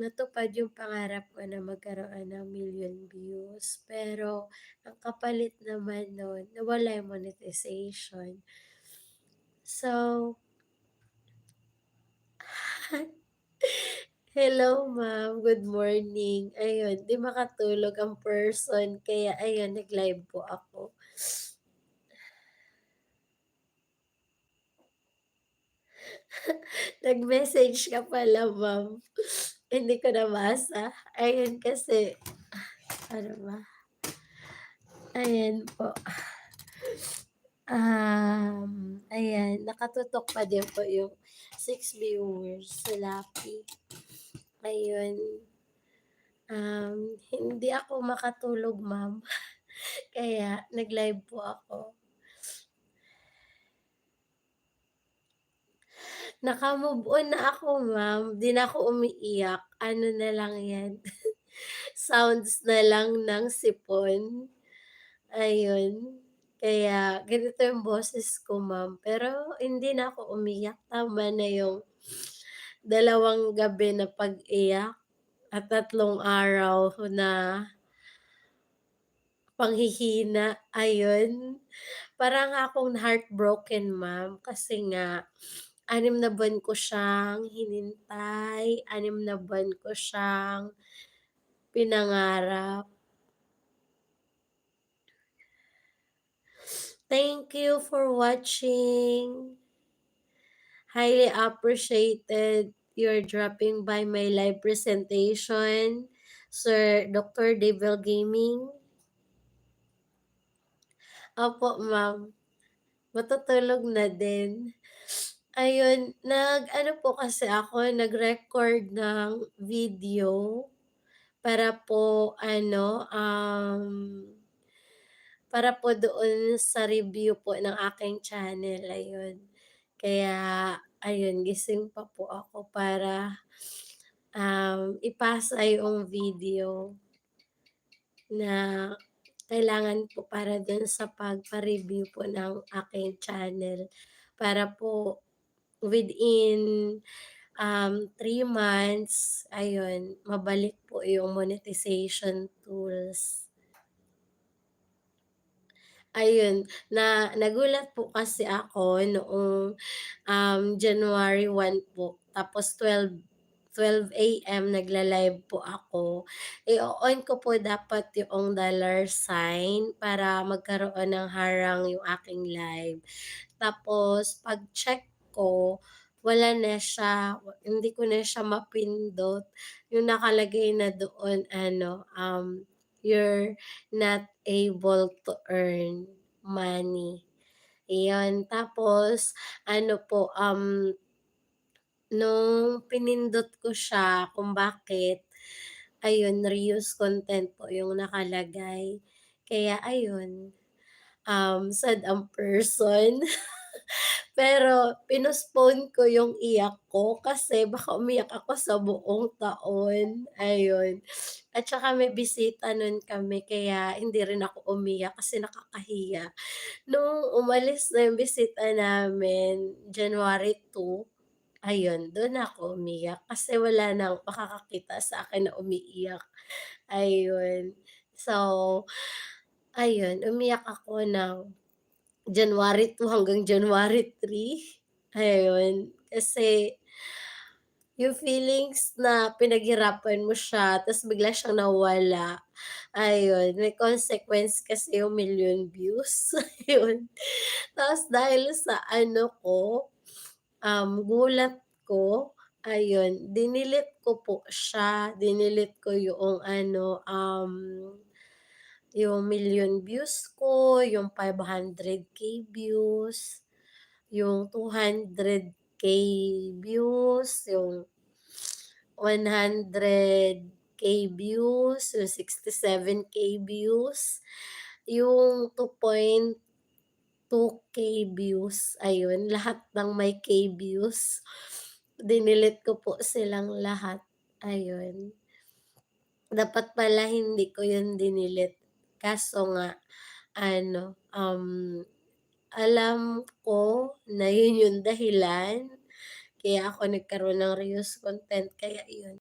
natupad yung pangarap ko na magkaroon ng million views. Pero ang kapalit naman nun, nawala yung monetization. So, hello ma'am, good morning. Ayun, 'di makatulog ang person kaya ayun nag-live po ako. Nag-message ka pala ma'am, hindi ko nabasa. Ayun kasi ano ba, ayan po. Ayan nakatutok pa din po yung 6 viewers sa Lucky. Ayun, hindi ako makatulog ma'am, kaya nag-live po ako. Naka-move on na ako ma'am, 'di na ako umiiyak, ano na lang 'yan, sounds na lang ng sipon, ayun. Kaya ganito yung boses ko ma'am, pero hindi na ako umiyak, tama na yung 2 gabi na pag-iyak at 3 araw na panghihina, ayun. Para nga akong heartbroken ma'am, kasi nga 6 na buwan ko siyang hinintay, 6 na buwan ko siyang pinangarap. Thank you for watching. Highly appreciated your dropping by my live presentation, Sir Dr. Devil Gaming. Opo ma'am, matutulog na din. Ayun, nag-ano po kasi ako, nag-record ng video para po ano, para po doon sa review po ng aking channel, ayun. Kaya ayun, gising pa po ako para, ipasa yung video na kailangan po para dun sa pagpa-review po ng aking channel para po within 3 months, ayun, mabalik po yung monetization tools. Ayun, nagulat po kasi ako noong, January 1 po, tapos 12 AM nagla-live po ako. I-o-on ko po dapat yung dollar sign para magkaroon ng harang yung aking live. Tapos pag-check ko, wala na siya, hindi ko na siya mapindot. Yung nakalagay na doon ano, "You're not able to earn money." Iyon, tapos ano po, nung pinindot ko siya kung bakit, ayun, reuse content po yung nakalagay. Kaya ayun, sad ang person. Pero pinospone ko yung iyak ko kasi baka umiyak ako sa buong taon, ayun. At saka may bisita nun kami kaya hindi rin ako umiyak kasi nakakahiya. Nung umalis na yung bisita namin, January 2, ayun, dun ako umiyak kasi wala ng makakakita sa akin na umiiyak, ayun. So, ayun, umiyak ako ng January 2 hanggang January 3, ayun. Kasi yung feelings na pinaghirapan mo siya ta's bigla siyang nawala, ayun. May consequence kasi yung million views, ayun. Tapos dahil sa ano ko, gulat ko, ayun, dinelete ko po siya, dinelete ko yung ano, yung million views ko, yung 500K views, yung 200K views, yung 100K views, yung 67K views, yung 2.2K views, ayun, lahat ng may K views, dinelete ko po silang lahat, ayun. Dapat pala hindi ko yun dinelete, kaso nga ano, alam ko na yun yung dahilan, kaya ako nagkaroon ng reuse content kaya iyon.